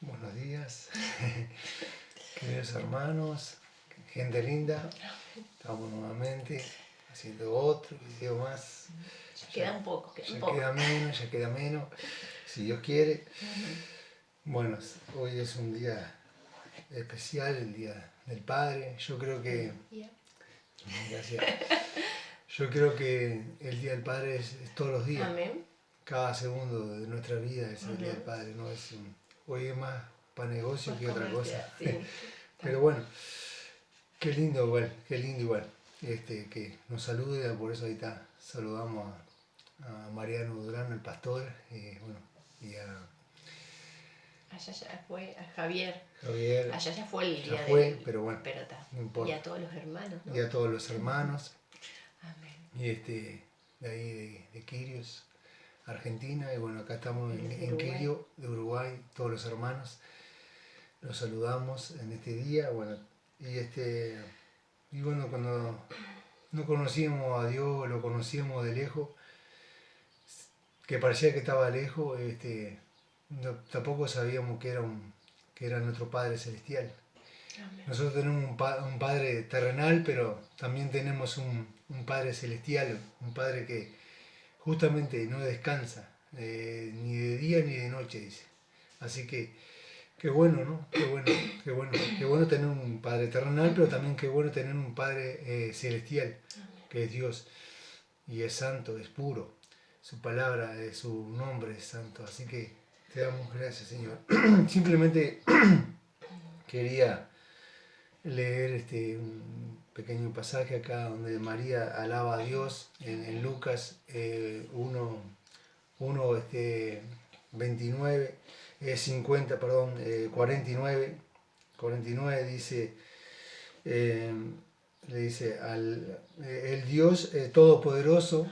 Buenos días, queridos hermanos, gente linda. Estamos nuevamente haciendo otro video más. Ya queda un poco, Ya queda menos, si Dios quiere. Bueno, hoy es un día especial, el Día del Padre. Yo creo que... Gracias. Yo creo que el Día del Padre es todos los días. Amén. Cada segundo de nuestra vida es el Día del Padre, ¿no? Hoy es más para negocio Más que otra cosa. sí. Pero bueno, qué lindo igual. Que nos salude, por eso ahorita saludamos a Mariano Durán, el pastor, y a Allá ya fue, a Javier. Javier. Allá ya fue el día pero bueno, no importa. Y a todos los hermanos, ¿no? Y a todos los hermanos. Amén. Y de ahí de Quirios, Argentina, y bueno, acá estamos en Quirio, de Uruguay, todos los hermanos. Los saludamos en este día, bueno, y bueno, cuando no conocíamos a Dios, lo conocíamos de lejos, que parecía que estaba lejos, tampoco sabíamos que era nuestro Padre Celestial. Amén. Nosotros tenemos un Padre terrenal, pero también tenemos un Padre Celestial, un Padre que justamente no descansa, ni de día ni de noche, dice. Así que qué bueno, ¿no? Qué bueno tener un Padre terrenal, pero también qué bueno tener un Padre celestial, que es Dios, y es santo, es puro. Su palabra, su nombre es santo, así que te damos gracias, Señor. Simplemente quería leer un pequeño pasaje acá donde María alaba a Dios en Lucas 29, 49 dice, le dice el Dios todopoderoso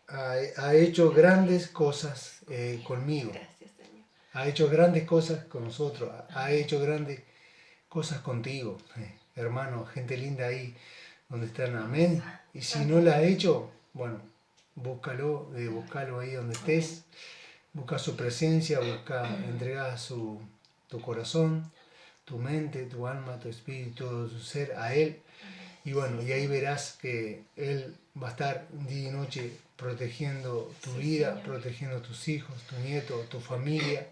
ha hecho grandes cosas conmigo. Gracias, Señor. Ha hecho grandes cosas con nosotros, ha hecho grandes cosas contigo, hermano, gente linda ahí donde están, amén. Y si no la ha hecho, bueno, búscalo ahí donde estés, busca su presencia, entrega tu corazón, tu mente, tu alma, tu espíritu, todo tu ser a Él. Y bueno, y ahí verás que Él va a estar día y noche protegiendo tu vida, Señor. Protegiendo tus hijos, tu nieto, tu familia,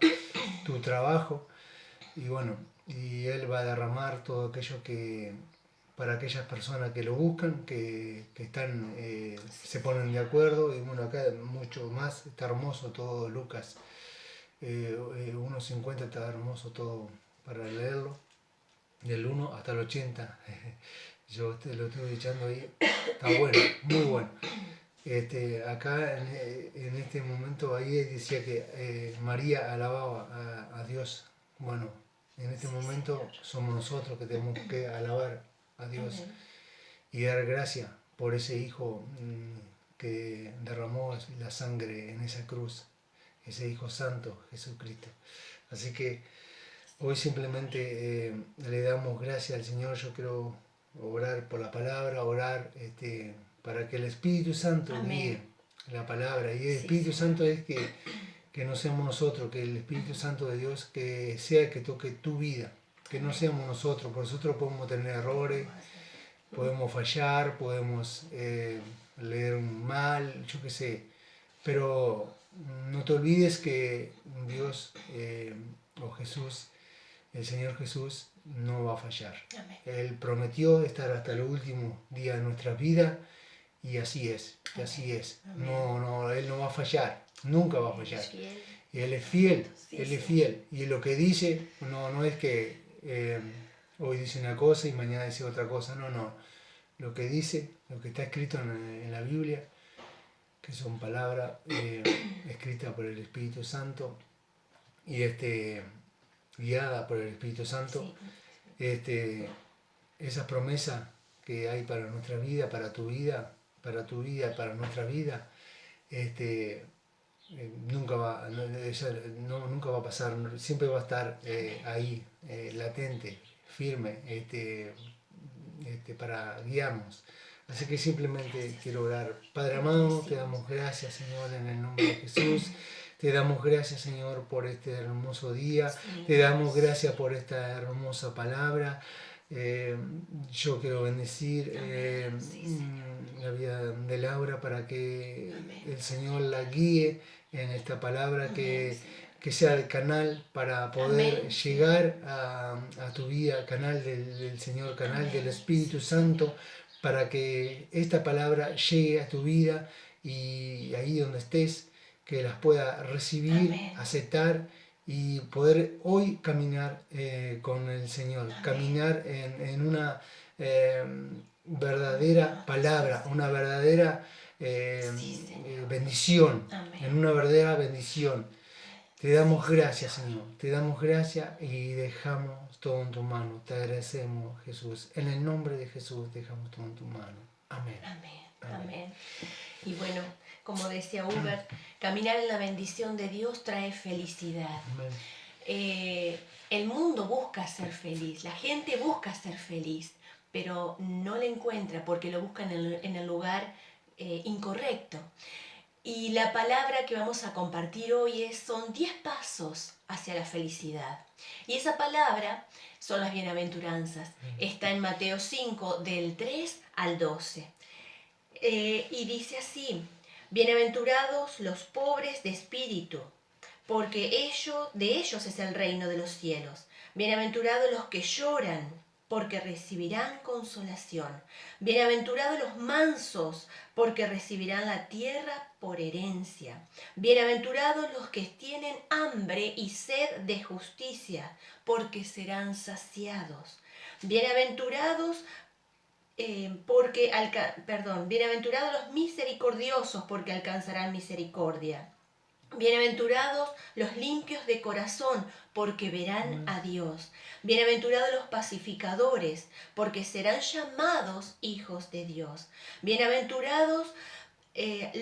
tu trabajo. Y bueno, y Él va a derramar todo aquello que, para aquellas personas que lo buscan, que están, se ponen de acuerdo. Y bueno, acá mucho más, está hermoso todo Lucas 1.50, está hermoso todo para leerlo, del 1 hasta el 80. Yo lo estoy echando ahí, está bueno, muy bueno. Acá en este momento ahí decía que María alababa a Dios. Bueno, en este momento somos nosotros que tenemos que alabar a Dios. Amén. Y dar gracias por ese Hijo que derramó la sangre en esa cruz, ese Hijo Santo, Jesucristo. Así que hoy simplemente le damos gracias al Señor. Yo quiero orar por la palabra, orar para que el Espíritu Santo guíe la palabra. Y el Espíritu Santo es que no seamos nosotros, que el Espíritu Santo de Dios que sea el que toque tu vida, que no seamos nosotros, porque nosotros podemos tener errores, podemos fallar, podemos leer mal, yo qué sé, pero no te olvides que Dios o Jesús, el Señor Jesús, no va a fallar. Amén. Él prometió estar hasta el último día de nuestra vida y así es, y así es. No, Él no va a fallar, nunca va a fallar. Y Él es fiel, Él es fiel. Y lo que dice no es que hoy dice una cosa y mañana dice otra cosa, no. Lo que dice, lo que está escrito en la Biblia, que son palabras escritas por el Espíritu Santo y guiada por el Espíritu Santo, esas promesas que hay para nuestra vida, para tu vida, para nuestra vida, nunca va a pasar, siempre va a estar ahí, latente, firme, para guiarnos. Así que simplemente quiero orar. Padre amado, te damos gracias, Señor, en el nombre de Jesús. Te damos gracias, Señor, por este hermoso día. Sí, Te damos gracias por esta hermosa palabra. Yo quiero bendecir sí, Señor. la vida de Laura para que Amén. el Señor la guíe en esta palabra, Amén, Señor. que sea el canal para poder Amén, llegar a tu vida, canal del Señor, canal Amén. del Espíritu Sí, Santo, para que esta palabra llegue a tu vida y ahí donde estés, que las pueda recibir, Amén. aceptar y poder hoy caminar con el Señor, Amén. caminar en una verdadera palabra, una verdadera Sí, Señor. bendición, Amén. en una verdadera bendición. Te damos gracias, Señor, te damos gracias y dejamos todo en tu mano. Te agradecemos, Jesús. En el nombre de Jesús dejamos todo en tu mano. Amén. Amén. Amén. Amén. Y bueno, como decía Hubert, caminar en la bendición de Dios trae felicidad. Amén. El mundo busca ser feliz, la gente busca ser feliz, pero no la encuentra porque lo busca en el lugar incorrecto. Y la palabra que vamos a compartir hoy son 10 pasos hacia la felicidad. Y esa palabra son las bienaventuranzas. Está en Mateo 5, del 3 al 12. Y dice así: bienaventurados los pobres de espíritu, porque de ellos es el reino de los cielos. Bienaventurados los que lloran, porque recibirán consolación. Bienaventurados los mansos, porque recibirán la tierra por herencia. Bienaventurados los que tienen hambre y sed de justicia, porque serán saciados. Bienaventurados bienaventurados los misericordiosos, porque alcanzarán misericordia. Bienaventurados los limpios de corazón, porque verán a Dios. Bienaventurados los pacificadores, porque serán llamados hijos de Dios. Bienaventurados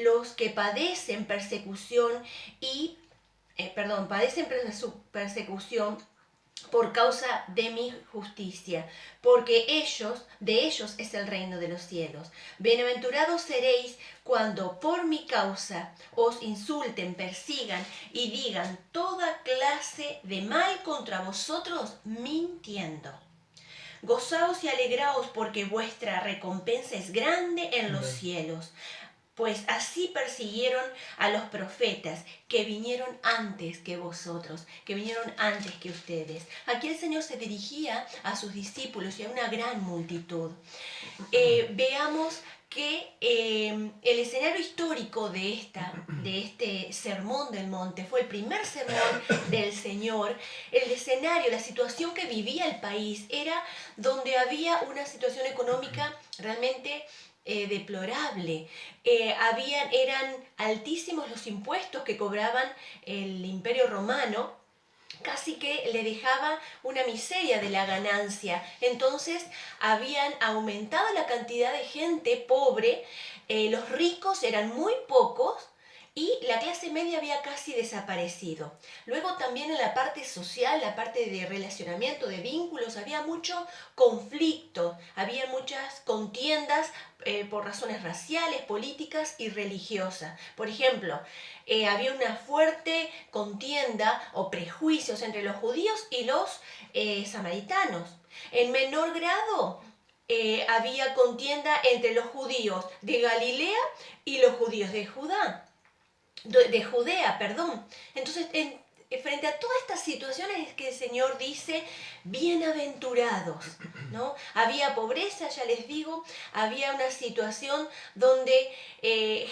los que padecen persecución persecución por causa de mi justicia, porque de ellos es el reino de los cielos. Bienaventurados seréis cuando por mi causa os insulten, persigan y digan toda clase de mal contra vosotros mintiendo. Gozaos y alegraos, porque vuestra recompensa es grande en los cielos. Pues así persiguieron a los profetas que vinieron antes que vosotros, que vinieron antes que ustedes. Aquí el Señor se dirigía a sus discípulos y a una gran multitud. Veamos que el escenario histórico de este sermón del monte fue el primer sermón del Señor. El escenario, la situación que vivía el país era donde había una situación económica realmente deplorable. Eran altísimos los impuestos que cobraban el Imperio Romano, casi que le dejaba una miseria de la ganancia. Entonces habían aumentado la cantidad de gente pobre, los ricos eran muy pocos y la clase media había casi desaparecido. Luego también en la parte social, la parte de relacionamiento, de vínculos, había mucho conflicto, había muchas contiendas por razones raciales, políticas y religiosas. Por ejemplo, había una fuerte contienda o prejuicios entre los judíos y los samaritanos. En menor grado, había contienda entre los judíos de Galilea y los judíos de Judea. Entonces, frente a todas estas situaciones es que el Señor dice, bienaventurados, ¿no? Había pobreza, ya les digo, había una situación donde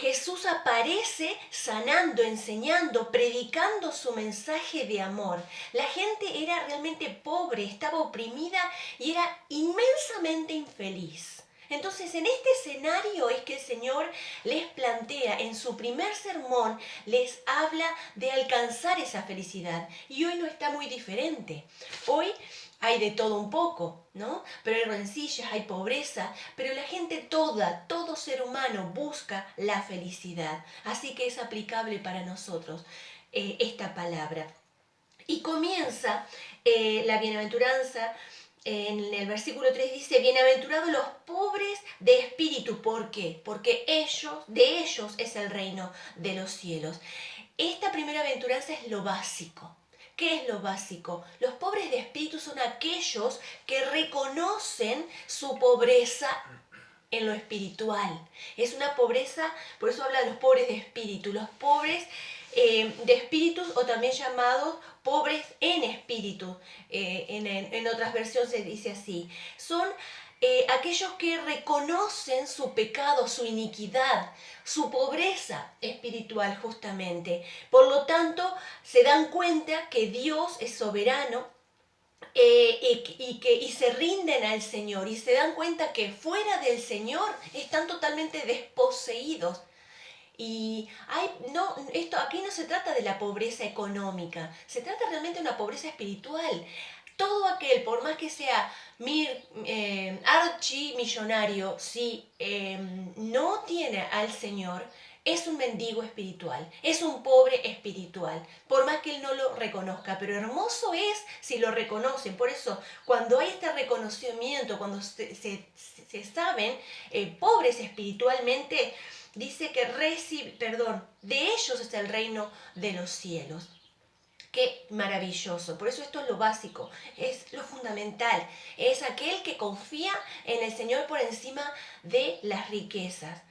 Jesús aparece sanando, enseñando, predicando su mensaje de amor. La gente era realmente pobre, estaba oprimida y era inmensamente infeliz. Entonces, en este escenario es que el Señor les plantea, en su primer sermón, les habla de alcanzar esa felicidad. Y hoy no está muy diferente. Hoy hay de todo un poco, ¿no? Pero hay rencillas, hay pobreza, pero la gente todo ser humano busca la felicidad. Así que es aplicable para nosotros esta palabra. Y comienza la bienaventuranza. En el versículo 3 dice, bienaventurados los pobres de espíritu. ¿Por qué? Porque de ellos es el reino de los cielos. esta primera aventuranza es lo básico. ¿Qué es lo básico? Los pobres de espíritu son aquellos que reconocen su pobreza en lo espiritual. Es una pobreza, por eso habla de los pobres de espíritu. Los pobres de espíritus, o también llamados pobres en espíritu. En otras versiones se dice así. Son aquellos que reconocen su pecado, su iniquidad, su pobreza espiritual justamente. Por lo tanto, se dan cuenta que Dios es soberano, y se rinden al Señor y se dan cuenta que fuera del Señor están totalmente desposeídos. Y aquí no se trata de la pobreza económica, se trata realmente de una pobreza espiritual. Todo aquel, por más que sea archimillonario, si no tiene al Señor, es un mendigo espiritual, es un pobre espiritual, por más que él no lo reconozca. Pero hermoso es si lo reconocen. Por eso, cuando hay este reconocimiento, cuando se saben pobres espiritualmente, dice que de ellos es el reino de los cielos. Qué maravilloso. Por eso esto es lo básico, es lo fundamental. Es aquel que confía en el Señor por encima de las riquezas.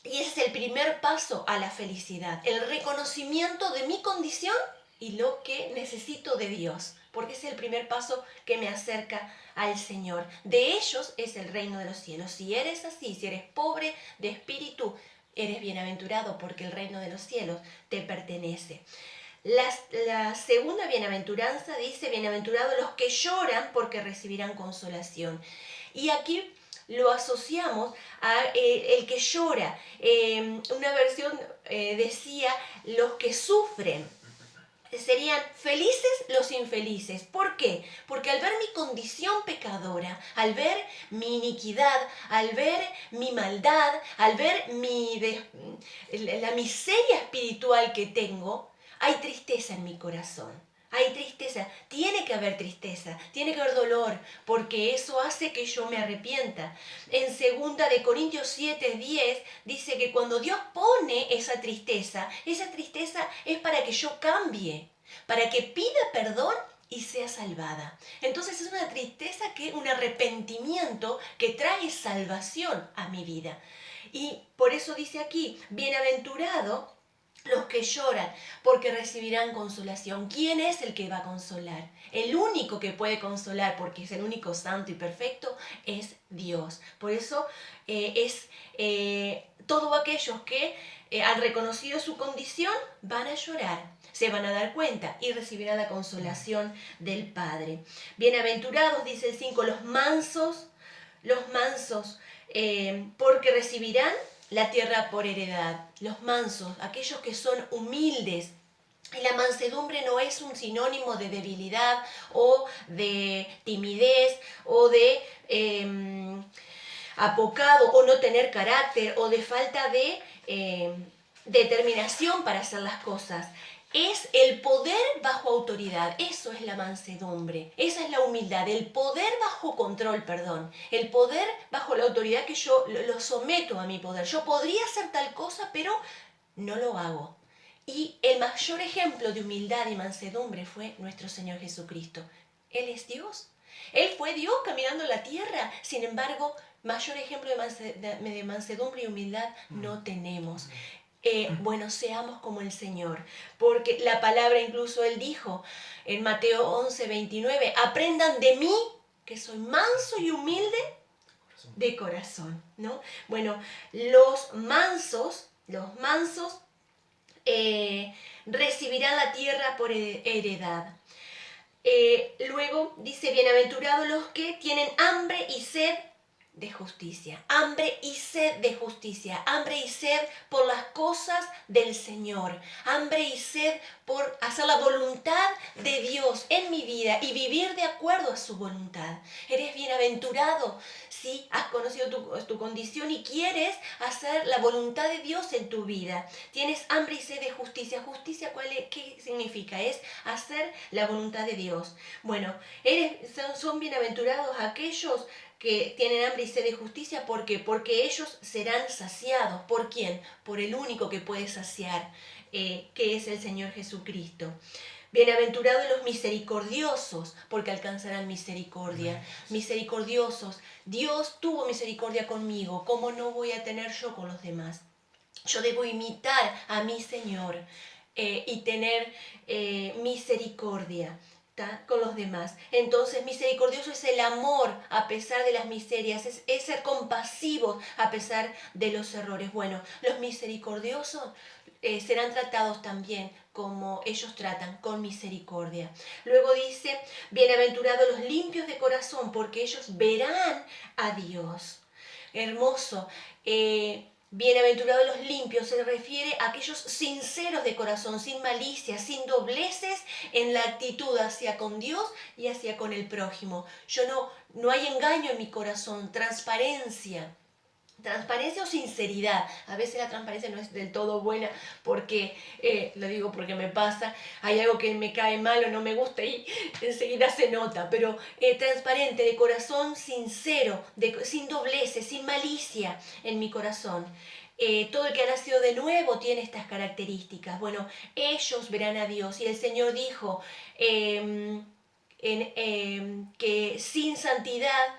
Y ese es el primer paso a la felicidad, el reconocimiento de mi condición y lo que necesito de Dios, porque es el primer paso que me acerca al Señor. De ellos es el reino de los cielos. Si eres así, si eres pobre de espíritu, eres bienaventurado, porque el reino de los cielos te pertenece. La segunda bienaventuranza dice: bienaventurados los que lloran, porque recibirán consolación. Y aquí lo asociamos a el que llora. Una versión decía los que sufren. Serían felices los infelices. ¿Por qué? Porque al ver mi condición pecadora, al ver mi iniquidad, al ver mi maldad, al ver la miseria espiritual que tengo, hay tristeza en mi corazón. Hay tristeza, tiene que haber tristeza, tiene que haber dolor, porque eso hace que yo me arrepienta. En 2 Corintios 7:10 dice que cuando Dios pone esa tristeza es para que yo cambie, para que pida perdón y sea salvada. Entonces es una tristeza, un arrepentimiento que trae salvación a mi vida. Y por eso dice aquí: bienaventurado los que lloran, porque recibirán consolación. ¿Quién es el que va a consolar? El único que puede consolar, porque es el único santo y perfecto, es Dios. Por eso todos aquellos que han reconocido su condición van a llorar, se van a dar cuenta y recibirán la consolación del Padre. Bienaventurados, dice el 5, los mansos, porque recibirán la tierra por heredad. Los mansos, aquellos que son humildes. Y la mansedumbre no es un sinónimo de debilidad o de timidez o de apocado o no tener carácter o de falta de determinación para hacer las cosas. Es el poder bajo autoridad. Eso es la mansedumbre. Esa es la humildad. El poder bajo control, el poder bajo la autoridad, que yo lo someto a mi poder. Yo podría hacer tal cosa, pero no lo hago. Y el mayor ejemplo de humildad y mansedumbre fue nuestro Señor Jesucristo. Él es Dios. Él fue Dios caminando en la tierra. Sin embargo, mayor ejemplo de mansedumbre y humildad no tenemos. Bueno, seamos como el Señor, porque la palabra, incluso Él dijo en Mateo 11:29, aprendan de mí, que soy manso y humilde de corazón, ¿no? Bueno, los mansos recibirán la tierra por heredad. Luego dice: bienaventurados los que tienen hambre y sed de justicia, hambre y sed de justicia, hambre y sed por las cosas del Señor, hambre y sed por hacer la voluntad de Dios en mi vida y vivir de acuerdo a su voluntad. Eres bienaventurado si has conocido tu condición y quieres hacer la voluntad de Dios en tu vida. Tienes hambre y sed de justicia. Justicia, ¿qué significa? Es hacer la voluntad de Dios. Bueno, son bienaventurados aquellos que tienen hambre y sed de justicia. ¿Por qué? Porque ellos serán saciados. ¿Por quién? Por el único que puede saciar, que es el Señor Jesucristo. Bienaventurados los misericordiosos, porque alcanzarán misericordia. Misericordiosos. Dios tuvo misericordia conmigo. ¿Cómo no voy a tener yo con los demás? Yo debo imitar a mi Señor y tener misericordia con los demás. Entonces, misericordioso es el amor a pesar de las miserias, es ser compasivo a pesar de los errores. Bueno, los misericordiosos serán tratados también como ellos tratan, con misericordia. Luego dice, bienaventurados los limpios de corazón, porque ellos verán a Dios. Hermoso. Bienaventurados los limpios se refiere a aquellos sinceros de corazón, sin malicia, sin dobleces en la actitud hacia con Dios y hacia con el prójimo. No hay engaño en mi corazón, transparencia. Transparencia o sinceridad. A veces la transparencia no es del todo buena porque, lo digo porque me pasa, hay algo que me cae mal o no me gusta y enseguida se nota, pero transparente, de corazón sincero, sin dobleces, sin malicia en mi corazón. Todo el que ha nacido de nuevo tiene estas características. Bueno, ellos verán a Dios y el Señor dijo que sin santidad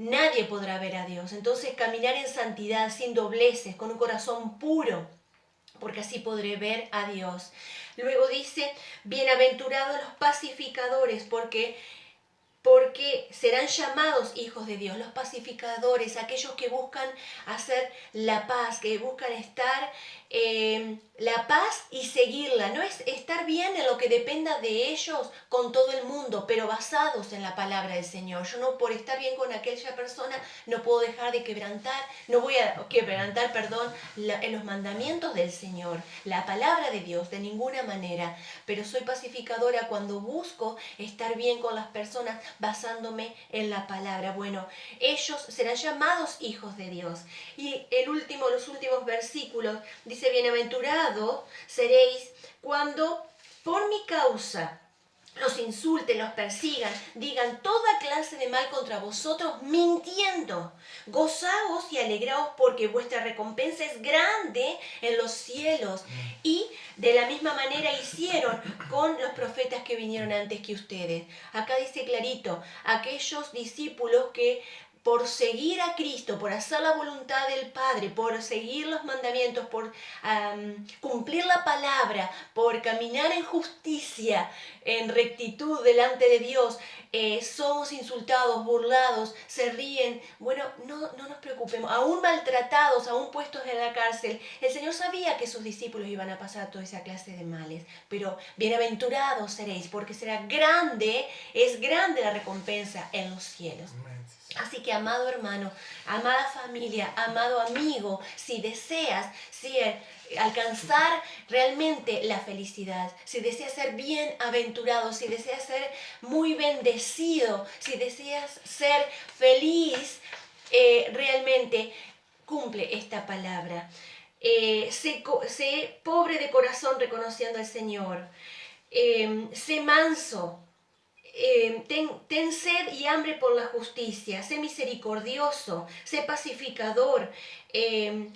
nadie podrá ver a Dios. Entonces caminar en santidad, sin dobleces, con un corazón puro, porque así podré ver a Dios. Luego dice, bienaventurados los pacificadores, porque serán llamados hijos de Dios. Los pacificadores, aquellos que buscan hacer la paz, que buscan estar la paz y seguirla. No es estar bien en lo que dependa de ellos con todo el mundo, pero basados en la palabra del Señor. Yo no, por estar bien con aquella persona, no puedo dejar de quebrantar, no voy a quebrantar, en los mandamientos del Señor, la palabra de Dios, de ninguna manera. Pero soy pacificadora cuando busco estar bien con las personas basándome en la palabra. Bueno, ellos serán llamados hijos de Dios. Y los últimos versículos dice, bienaventurados seréis cuando por mi causa los insulten, los persigan, digan toda clase de mal contra vosotros, mintiendo. Gozaos y alegraos porque vuestra recompensa es grande en los cielos. Y de la misma manera hicieron con los profetas que vinieron antes que ustedes. Acá dice clarito, aquellos discípulos que por seguir a Cristo, por hacer la voluntad del Padre, por seguir los mandamientos, por cumplir la palabra, por caminar en justicia, en rectitud delante de Dios, somos insultados, burlados, se ríen. Bueno, no nos preocupemos, aún maltratados, aún puestos en la cárcel. El Señor sabía que sus discípulos iban a pasar toda esa clase de males, pero bienaventurados seréis, porque es grande la recompensa en los cielos. Así que, amado hermano, amada familia, amado amigo, si deseas alcanzar realmente la felicidad, si deseas ser bienaventurado, si deseas ser muy bendecido, si deseas ser feliz, realmente cumple esta palabra. Sé pobre de corazón reconociendo al Señor. Sé manso. Ten sed y hambre por la justicia, sé misericordioso, sé pacificador,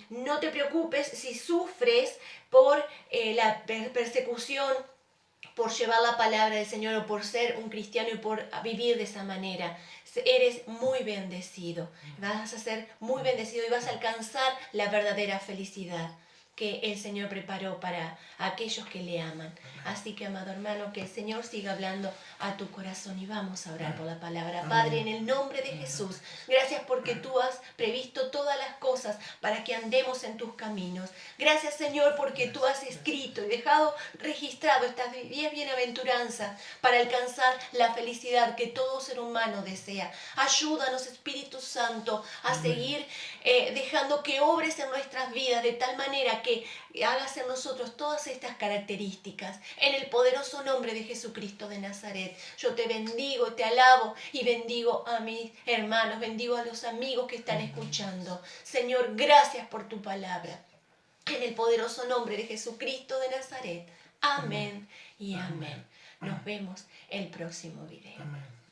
no te preocupes si sufres por la persecución, por llevar la palabra del Señor o por ser un cristiano y por vivir de esa manera. Eres muy bendecido, vas a ser muy bendecido y vas a alcanzar la verdadera felicidad que el Señor preparó para aquellos que le aman. Así que, amado hermano, que el Señor siga hablando a tu corazón y vamos a orar por la palabra. Padre, en el nombre de Jesús, gracias porque tú has previsto todas las cosas para que andemos en tus caminos. Gracias, Señor, porque tú has escrito y dejado registrado estas 10 bienaventuranzas para alcanzar la felicidad que todo ser humano desea. Ayúdanos, Espíritu Santo, a seguir dejando que obres en nuestras vidas de tal manera que hagas en nosotros todas estas características. En el poderoso nombre de Jesucristo de Nazaret, yo te bendigo, te alabo y bendigo a mis hermanos, bendigo a los amigos que están escuchando. Señor, gracias por tu palabra. En el poderoso nombre de Jesucristo de Nazaret. Amén y amén. Nos vemos el próximo video. Amén.